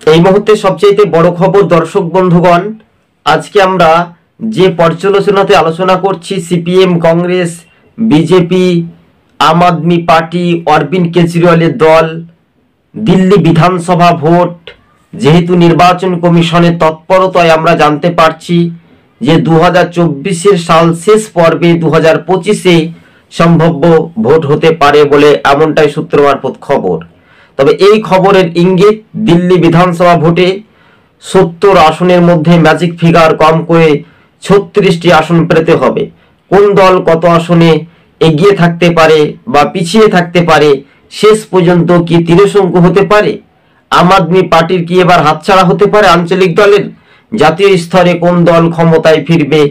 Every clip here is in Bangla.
এই মুহূর্তে সবচেয়ে বড় খবর দর্শক বন্ধুগণ, আজকে আমরা যে পর্যালোচনাতে আলোচনা করছি সিপিএম, কংগ্রেস, বিজেপি, আম আদমি পার্টি, অরবিন্দ কেজরিওয়ালের দল, দিল্লি বিধানসভা ভোট, যেহেতু নির্বাচন কমিশনের তৎপরতায় আমরা জানতে পারছি যে 2024 সাল শেষ পর্বে 2025-এ সম্ভাব্য ভোট হতে পারে বলে এমনটাই সূত্র মারফত খবর। তবে এই খবরের ইঙ্গিত দিল্লি বিধানসভা ভোটে 70 আসনের মধ্যে ম্যাজিক ফিগার কম করে 36টি আসন পেতে হবে। কোন দল কত আসনে এগিয়ে থাকতে পারে বা পিছিয়ে থাকতে পারে, শেষ পর্যন্ত কি তীরশঙ্কু হতে পারে? আম আদমি পার্টির কি এবার হাতছাড়া হতে পারে আঞ্চলিক দলের? জাতীয় স্তরে কোন দল ক্ষমতায় ফিরবে?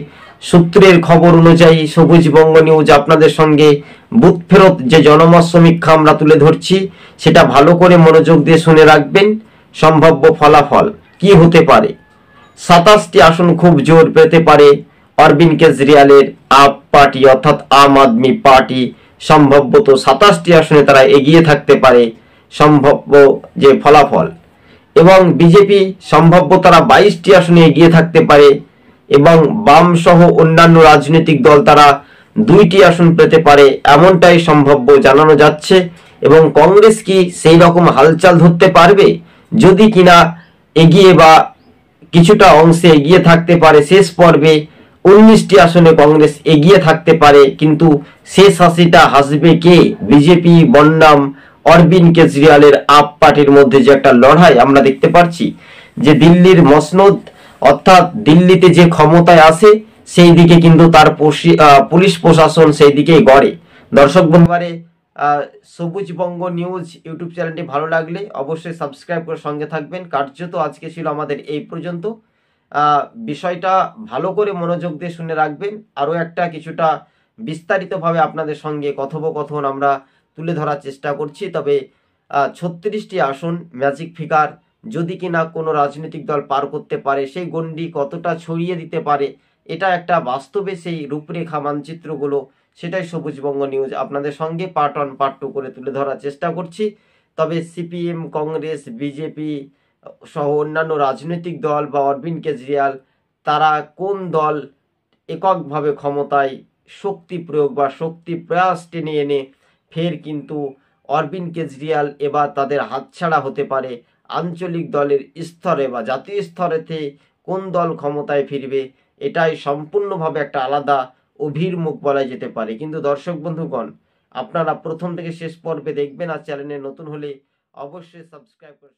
সূত্রের খবর অনুযায়ী সবুজবঙ্গ নিউজ আপনাদের সঙ্গে বুথ ফেরত যে জনমত সমীক্ষা আমরা তুলে ধরছি, সেটা ভালো করে মনোযোগ দিয়ে শুনে রাখবেন। সম্ভাব্য ফলাফল কি হতে পারে? 27টি আসন খুব জোর পেতে পারে অরবিন্দ কেজরিওয়ালের আপ পার্টি অর্থাৎ আম আদমি পার্টি। সম্ভবত 27টি আসনে তারা এগিয়ে থাকতে পারে সম্ভাব্য যে ফলাফল। এবং বিজেপি সম্ভাব্য তারা 22টি আসনে এগিয়ে থাকতে পারে এবং বাম সহ অন্যান্য রাজনৈতিক দল তারা 2টি আসন পেতে পারে, এমনটাই সম্ভাব্য জানানো যাচ্ছে। এবং কংগ্রেস কি সেই রকম হালচাল ধরতে পারবে? যদি কিনা এগিয়ে বা কিছুটা অংশে এগিয়ে থাকতে পারে, শেষ পর্বে 19টি আসনে কংগ্রেস এগিয়ে থাকতে পারে, কিন্তু শেষ হাসিটা হাসবে কে? বিজেপি বনাম অরবিন্দ কেজরিওয়ালের আপ পার্টির মধ্যে যে একটা লড়াই আমরা দেখতে পাচ্ছি, যে দিল্লির মসনদ অর্থাৎ দিল্লিতে যে ক্ষমতায় আসে সেই দিকে কিন্তু তার পুলিশ প্রশাসন সেই দিকেই গড়ে। দর্শক বন্ধুবারে সবুজবঙ্গ নিউজ ইউটিউব চ্যানেলটি ভালো লাগলে অবশ্যই সাবস্ক্রাইব করে সঙ্গে থাকবেন। কার্যত আজকে ছিল আমাদের এই পর্যন্ত। বিষয়টা ভালো করে মনোযোগ দিয়ে শুনে রাখবেন। আরও একটা কিছুটা বিস্তারিতভাবে আপনাদের সঙ্গে কথোপকথন আমরা তুলে ধরার চেষ্টা করছি। তবে 36টি আসন ম্যাজিক ফিগার যদি কিনা কোনো রাজনৈতিক দল পার করতে পারে, সেই গণ্ডি কতটা ছড়িয়ে দিতে পারে, এটা একটা বাস্তবে সেই রূপরেখা মানচিত্রগুলো, সেটাই সবুজবঙ্গ নিউজ আপনাদের সঙ্গে পার্ট 1 পার্ট 2 করে তুলে ধরার চেষ্টা করছি। তবে সিপিএম, কংগ্রেস, বিজেপি সহ অন্যান্য রাজনৈতিক দল বা অরবিন্দ কেজরিওয়াল তারা কোন দল এককভাবে ক্ষমতায় শক্তি প্রয়োগ বা শক্তি প্রয়াস টেনে এনে ফের কিন্তু অরবিন্দ কেজরিওয়াল এবার তাদের হাতছাড়া হতে পারে, আঞ্চলিক দলের স্তরে বা জাতীয় স্তরেতে কোন দল ক্ষমতায় ফিরবে, এটাই সম্পূর্ণভাবে একটা আলাদা অভিমুখ বলা যেতে পারে। কিন্তু দর্শক বন্ধুগণ, আপনারা প্রথম থেকে শেষ পর্বে দেখবেন আর চ্যানেলে নতুন হলে অবশ্যই সাবস্ক্রাইব করে